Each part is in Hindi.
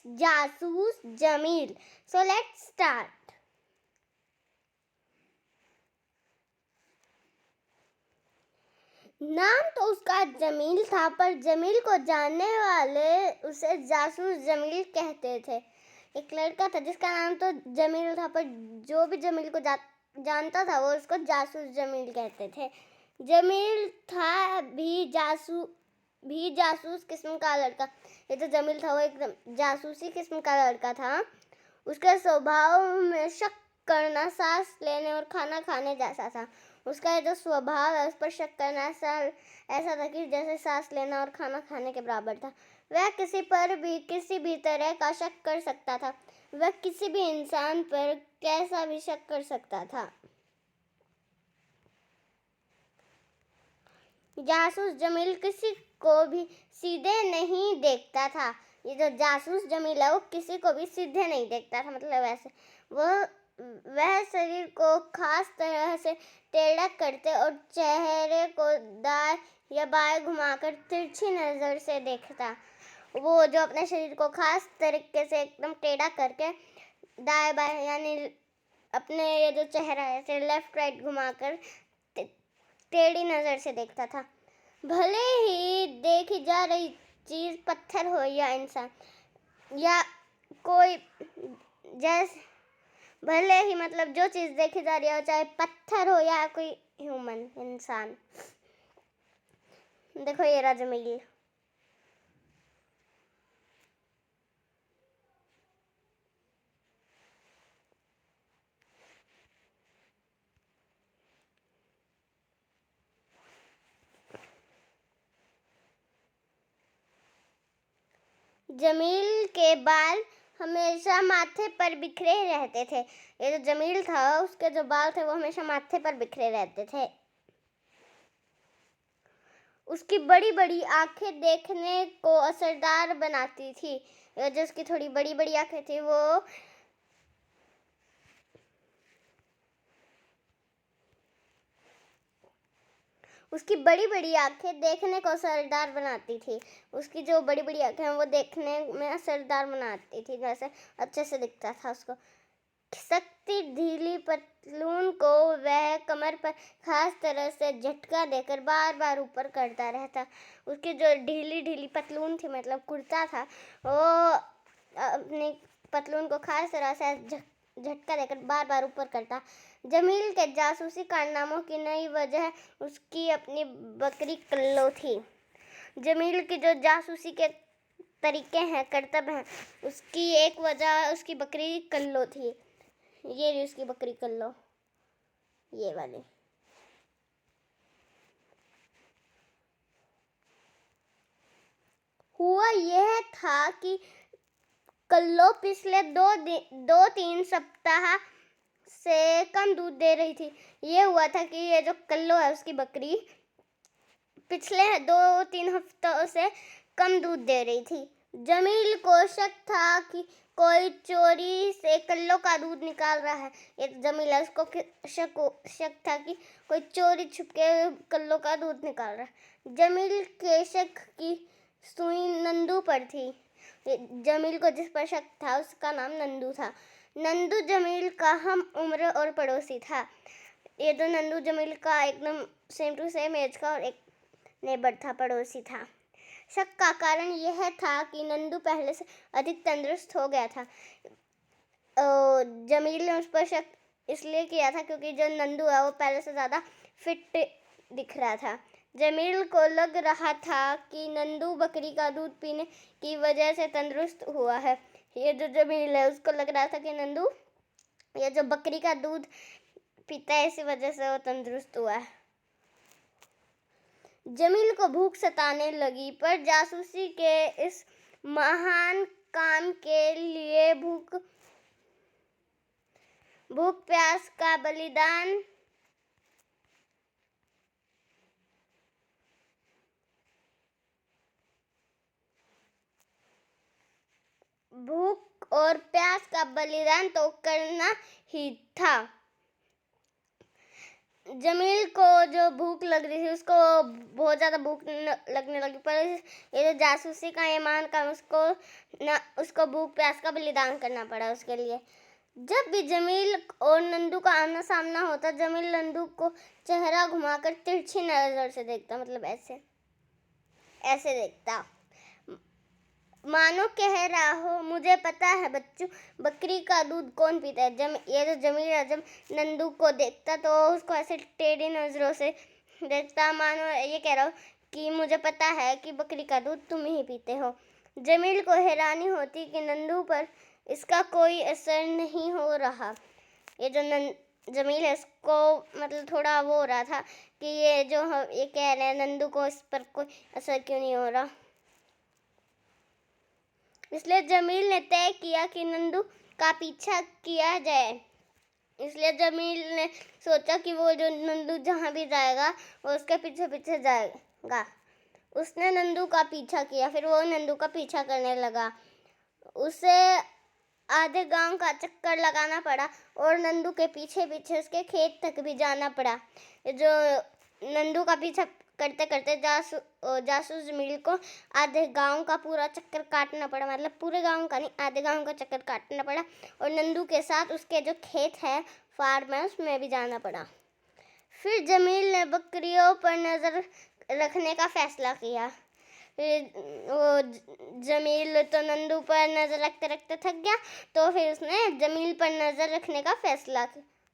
जासूस जमील. So let's start. नाम तो उसका जमील था, पर जमील को जानने वाले उसे जासूस जमील कहते थे. एक लड़का था जिसका नाम तो जमील था, पर जो भी जमील को जानता था वो उसको जासूस जमील कहते थे. जमील था भी जासूस किस्म का लड़का. ये तो जमील था वो एकदम जासूसी किस्म का लड़का था. उसके स्वभाव में शक करना सांस लेने और खाना खाने जैसा था. उसका जो स्वभाव है उस पर शक करना ऐसा था कि जैसे सांस लेना और खाना खाने के बराबर था. वह किसी पर भी किसी भी तरह का शक कर सकता था. वह किसी भी इंसान पर कैसा भी शक कर सकता था. जासूस जमील किसी को भी सीधे नहीं देखता था. ये जो जासूस जमील है वो किसी को भी सीधे नहीं देखता था. मतलब ऐसे वह शरीर को खास तरह से टेढ़ा करते और चेहरे को दाएं या बाएं घुमाकर तिरछी नजर से देखता. वो जो अपने शरीर को खास तरीके से एकदम टेढ़ा करके दाएं बाएं यानी अपने ये जो चेहरा है ऐसे लेफ्ट राइट घुमाकर टेढ़ी नजर से देखता था. भले ही देखी जा रही चीज पत्थर हो या इंसान या कोई जैसे भले ही मतलब जो चीज देखी जा रही हो चाहे पत्थर हो या कोई ह्यूमन इंसान. देखो ये रहा जमील. जमील के बाल हमेशा माथे पर बिखरे रहते थे. ये जो जमील था उसके जो बाल थे वो हमेशा माथे पर बिखरे रहते थे. उसकी बड़ी बड़ी आंखें देखने को असरदार बनाती थी. जो उसकी थोड़ी बड़ी बड़ी आंखें थी वो उसकी बड़ी बड़ी आंखें देखने को असरदार बनाती थी. उसकी जो बड़ी बड़ी आंखें हैं वो देखने में असरदार बनाती थी. जैसे अच्छे से दिखता था उसको. खिसकती ढीली पतलून को वह कमर पर खास तरह से झटका देकर बार बार ऊपर करता रहता. उसकी जो ढीली ढीली पतलून थी मतलब कुर्ता था वो अपनी पतलून को खास तरह से झटका देकर बार बार ऊपर करता. जमील के जासूसी कारनामों की नई वजह उसकी अपनी बकरी कल्लो थी. जमील की जो जासूसी के तरीके हैं करतब हैं उसकी एक वजह उसकी बकरी कल्लो थी. ये रही उसकी बकरी कल्लो ये वाली. हुआ यह था कि कल्लो पिछले 2-3 सप्ताह से कम दूध दे रही थी. ये हुआ था कि ये जो कल्लो है उसकी बकरी पिछले 2-3 हफ्तों से कम दूध दे रही थी. जमील को शक था कि कोई चोरी से कल्लो का दूध निकाल रहा है. ये तो जमील है उसको शक था कि कोई चोरी छुपके कल्लो का दूध निकाल रहा है. जमील के शक की सुई नंदू पर थी. जमील को जिस पर शक था उसका नाम नंदू था. नंदू जमील का हम उम्र और पड़ोसी था. ये तो नंदू जमील का एकदम सेम टू सेम एज का और एक नेबर था, पड़ोसी था. शक का कारण यह था कि नंदू पहले से अधिक तंदुरुस्त हो गया था. जमील ने उस पर शक इसलिए किया था क्योंकि जो नंदू है वो पहले से ज़्यादा फिट दिख रहा था. जमील को लग रहा था कि नंदू बकरी का दूध पीने की वजह से तंदुरुस्त हुआ है. ये जो जमील है उसको लग रहा था कि नंदू ये जो बकरी का दूध पीता है इसी वजह से वो तंदुरुस्त हुआ है. जमील को भूख सताने लगी, पर जासूसी के इस महान काम के लिए भूख प्यास का बलिदान भूख और प्यास का बलिदान तो करना ही था. जमील को जो भूख लग रही थी उसको बहुत ज़्यादा भूख लगने लगी, पर ये जो जासूसी का ईमान का उसको भूख प्यास का बलिदान करना पड़ा उसके लिए। जब भी जमील और नंदू का आमना सामना होता, जमील नंदू को चेहरा घुमाकर तिरछी नजर से देखता, मतलब ऐसे ऐसे देखता, मानो कह रहा हो मुझे पता है बच्चों, बकरी का दूध कौन पीता है। ये जो जमील जब नंदू को देखता तो उसको ऐसे टेढ़ी नजरों से देखता, मानो ये कह रहा हो कि मुझे पता है कि बकरी का दूध तुम ही पीते हो। जमील को हैरानी होती कि नंदू पर इसका कोई असर नहीं हो रहा। ये जो जमील है इसको मतलब थोड़ा वो हो रहा था कि ये जो ये कह रहे हैं नंदू को इस पर कोई असर क्यों नहीं हो रहा। इसलिए जमील ने तय किया कि नंदू का पीछा किया जाए। इसलिए जमील ने सोचा कि वो जो नंदू जहाँ भी जाएगा वो उसके पीछे पीछे जाएगा। उसने नंदू का पीछा किया, फिर वो नंदू का पीछा करने लगा। उसे आधे गांव का चक्कर लगाना पड़ा और नंदू के पीछे पीछे उसके खेत तक भी जाना पड़ा। जो नंदू का पीछा करते करते जासूस जमील को आधे गांव का पूरा चक्कर काटना पड़ा, मतलब पूरे गांव का नहीं, आधे गांव का चक्कर काटना पड़ा, और नंदू के साथ उसके जो खेत है फार्म है उसमें भी जाना पड़ा। फिर जमील ने बकरियों पर नजर रखने का फैसला किया। वो जमील तो नंदू पर नजर रखते रखते थक गया, तो फिर उसने जमील पर नजर रखने का फैसला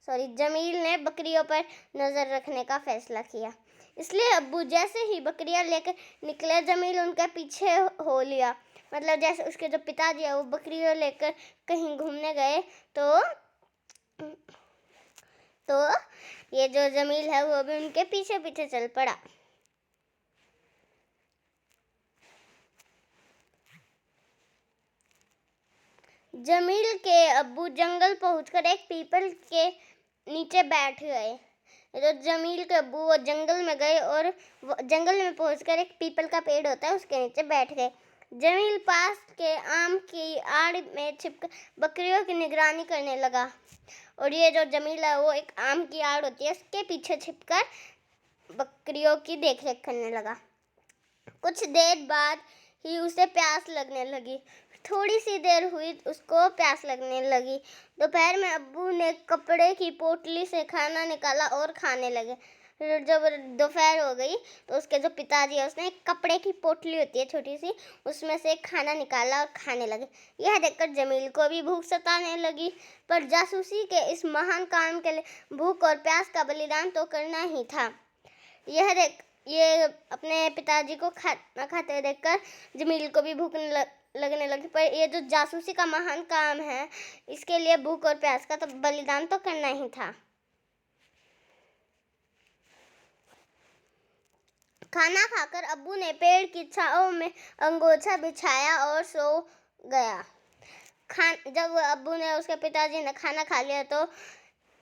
जमील ने बकरियों पर नजर रखने का फैसला किया। इसलिए अब्बू जैसे ही बकरियां लेकर निकले, जमील उनके पीछे हो लिया। मतलब जैसे उसके जो पिताजी है वो बकरियां लेकर कहीं घूमने गए तो ये जो जमील है वो भी उनके पीछे पीछे चल पड़ा। जमील के अब्बू जंगल पहुंचकर एक पीपल के नीचे बैठ गए। जो जमील के अब्बू वो जंगल में गए और जंगल में पहुंचकर एक पीपल का पेड़ होता है उसके नीचे बैठ गए। जमील पास के आम की आड़ में छिपकर बकरियों की निगरानी करने लगा। और ये जो जमील है वो एक आम की आड़ होती है उसके पीछे छिपकर बकरियों की देखरेख करने लगा। कुछ देर बाद ही उसे प्यास लगने लगी। थोड़ी सी देर हुई उसको प्यास लगने लगी। दोपहर में अब्बू ने कपड़े की पोटली से खाना निकाला और खाने लगे। जब दोपहर हो गई तो उसके जो पिताजी है उसने एक कपड़े की पोटली होती है छोटी सी, उसमें से खाना निकाला और खाने लगे। यह देखकर जमील को भी भूख सताने लगी, पर जासूसी के इस महान काम के लिए भूख और प्यास का बलिदान तो करना ही था। ये अपने पिताजी को खाना खाते देखकर जमील को भी भूख लगने लगी, पर ये जो जासूसी का महान काम है इसके लिए भूख और प्यास का तो बलिदान तो करना ही था। खाना खाकर अब्बू ने पेड़ की छांव में अंगोछा बिछाया और सो गया। जब अब्बू ने उसके पिताजी ने खाना खा लिया तो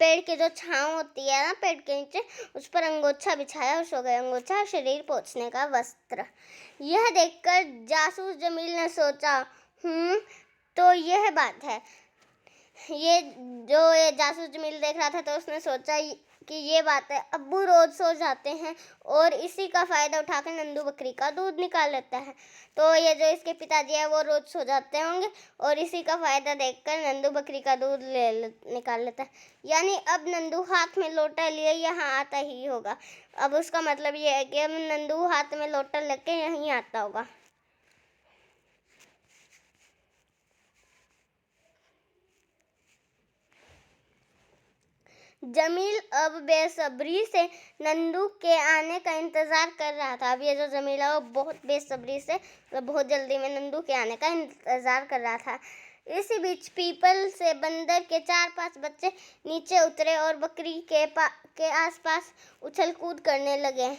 पेड़ की जो छांव होती है ना पेड़ के नीचे, उस पर अंगोछा बिछाया और सो गए। अंगोछा शरीर पोंछने का वस्त्र। यह देखकर जासूस जमील ने सोचा, तो यह बात है। ये जासूस जमील देख रहा था तो उसने सोचा कि ये बात है। अब्बू रोज सो जाते हैं और इसी का फायदा उठाकर नंदू बकरी का दूध निकाल लेता है। तो ये जो इसके पिताजी है वो रोज सो जाते होंगे और इसी का फायदा देखकर नंदू बकरी का दूध निकाल लेता है। यानी अब नंदू हाथ में लोटा लिए यहाँ आता ही होगा। अब उसका मतलब ये है कि अब नंदू हाथ में लोटा लेके यहीं आता होगा। जमील अब बेसब्री से नंदू के आने का इंतजार कर रहा था। अब ये जो जमील है वो बहुत बेसब्री से बहुत जल्दी में नंदू के आने का इंतजार कर रहा था। इसी बीच पीपल से बंदर के 4-5 बच्चे नीचे उतरे और बकरी के आसपास उछल कूद करने लगे।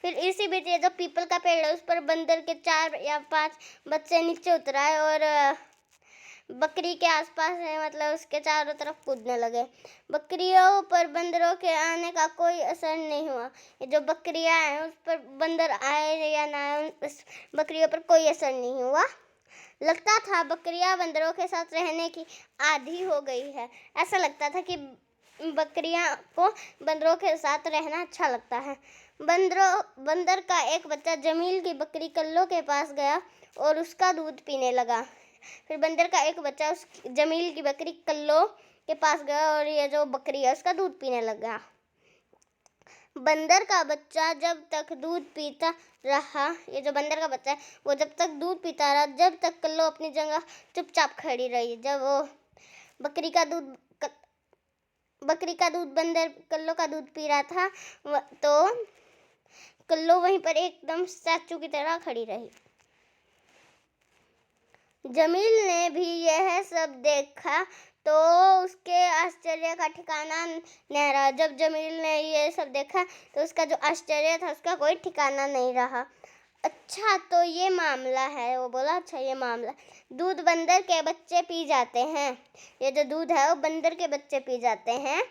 फिर इसी बीच ये जो पीपल का पेड़ है उस पर बंदर के 4 या 5 बच्चे नीचे उतराए और बकरी के आसपास है, मतलब उसके चारों तरफ कूदने लगे। बकरियों पर बंदरों के आने का कोई असर नहीं हुआ। ये जो बकरियां हैं उस पर बंदर आए या ना आए, उस बकरियों पर कोई असर नहीं हुआ। लगता था बकरियां बंदरों के साथ रहने की आदी हो गई है। ऐसा लगता था कि बकरियां को बंदरों के साथ रहना अच्छा लगता है। बंदर का एक बच्चा जमील की बकरी कल्लो के पास गया और उसका दूध पीने लगा। फिर बंदर का एक बच्चा उस जमील की बकरी कल्लो के पास गया और ये जो बकरी है उसका दूध पीने लगा। बंदर का बच्चा जब तक दूध पीता रहा, ये जो बंदर का बच्चा है वो जब तक दूध पीता रहा, जब तक कल्लो अपनी जगह चुपचाप खड़ी रही। जब वो बकरी का दूध बंदर कल्लो का दूध पी रहा था तो कल्लो वहीं पर एकदम स्टैचू की तरह खड़ी रही। जमील ने भी यह सब देखा तो उसके आश्चर्य का ठिकाना नहीं रहा। जब जमील ने ये सब देखा तो उसका जो आश्चर्य था उसका कोई ठिकाना नहीं रहा। अच्छा तो ये मामला है, वो बोला अच्छा ये मामला, दूध बंदर के बच्चे पी जाते हैं, ये जो दूध है वो बंदर के बच्चे पी जाते हैं।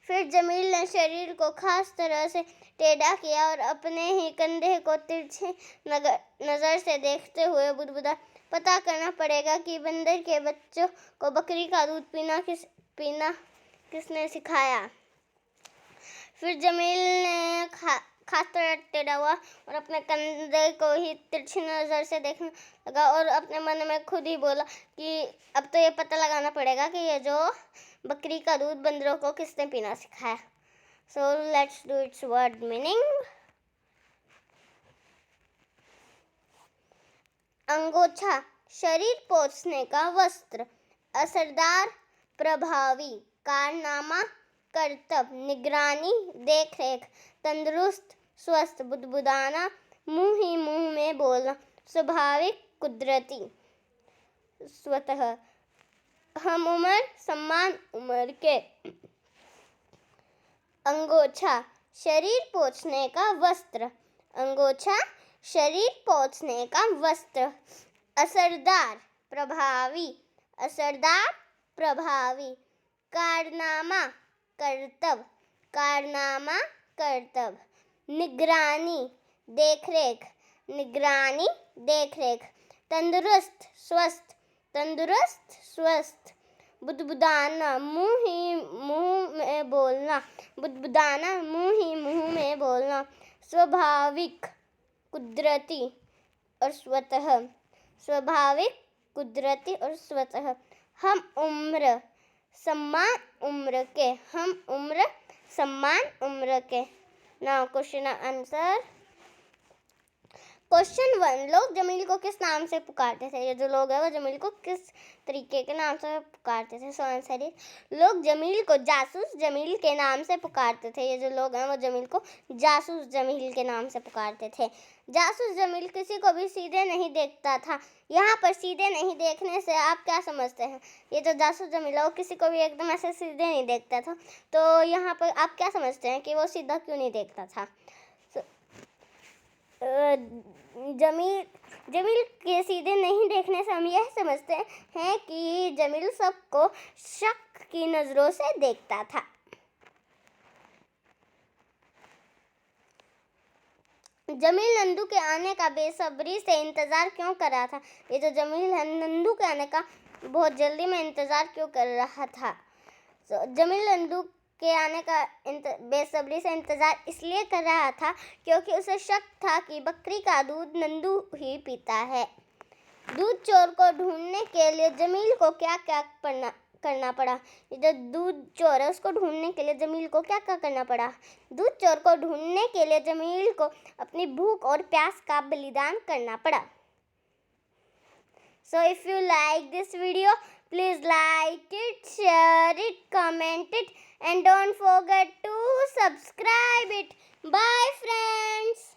फिर जमील ने शरीर को खास तरह से टेढ़ा किया और अपने ही कंधे को तिरछी नज़र से देखते हुए बुदबुदा, पता करना पड़ेगा कि बंदर के बच्चों को बकरी का दूध पीना किसने सिखाया। फिर जमील ने खातर टेढ़ा हुआ और अपने कंधे को ही तिरछी नज़र से देखने लगा और अपने मन में खुद ही बोला कि अब तो ये पता लगाना पड़ेगा कि ये जो बकरी का दूध बंदरों को किसने पीना सिखाया। So let's do its word meaning. अंगोछा, शरीर पोंछने का वस्त्र, असरदार, प्रभावी, कारनामा, कर्तव्य, निगरानी, देखरेख, तंदुरुस्त, स्वस्थ, बुदबुदाना, मुंह ही मुंह में बोलना, स्वाभाविक, कुदरती, स्वतः, हम उम्र, सम्मान उम्र के। अंगोछा, शरीर पोंछने का वस्त्र, अंगोछा, शरीर पोंछने का वस्त्र। असरदार, प्रभावी, असरदार, प्रभावी, कारनामा, कर्तव्य, कारनामा, कर्तव्य, निगरानी, देखरेख, निगरानी, देखरेख, तंदुरुस्त, स्वस्थ, तंदुरुस्त, स्वस्थ, बुदबुदाना, मुंह ही मुंह में बोलना, बुदबुदाना, मुंह ही मुंह में बोलना, स्वाभाविक, कुदरती और स्वतः, स्वाभाविक, कुदरती और स्वतः, हम उम्र, सम्मान उम्र के, हम उम्र, सम्मान उम्र के। Now question answer. क्वेश्चन 1, लोग जमील को किस नाम से पुकारते थे? ये जो लोग हैं वो जमील को किस तरीके के नाम से पुकारते थे? सो आंसर इज, लोग जमील को जासूस जमील के नाम से पुकारते थे। ये जो लोग हैं वो जमील को जासूस जमील के नाम से पुकारते थे। जासूस जमील किसी को भी सीधे नहीं देखता था। यहाँ पर सीधे नहीं देखने से आप क्या समझते हैं? ये जो जासूस जमील है वो किसी को भी एकदम ऐसे सीधे नहीं देखता था, तो यहाँ पर आप क्या समझते हैं कि वो सीधा क्यों नहीं देखता था? जमील के सीधे नहीं देखने से हम यह समझते हैं कि जमील सबको शक की नज़रों से देखता था। जमील नंदू के आने का बेसब्री से इंतज़ार क्यों कर रहा था? ये जो जमील है नंदू के आने का बहुत जल्दी में इंतज़ार क्यों कर रहा था? जमील नंदू के आने का बेसब्री से इंतज़ार इसलिए कर रहा था क्योंकि उसे शक था कि बकरी का दूध नंदू ही पीता है। दूध चोर को ढूंढने के लिए जमील को क्या क्या करना पड़ा? जो दूध चोर है उसको ढूंढने के लिए जमील को क्या क्या करना पड़ा? दूध चोर को ढूंढने के लिए जमील को अपनी भूख और प्यास का बलिदान करना पड़ा। So if you like this video, please like it, share it, comment it, and don't forget to subscribe it. Bye friends.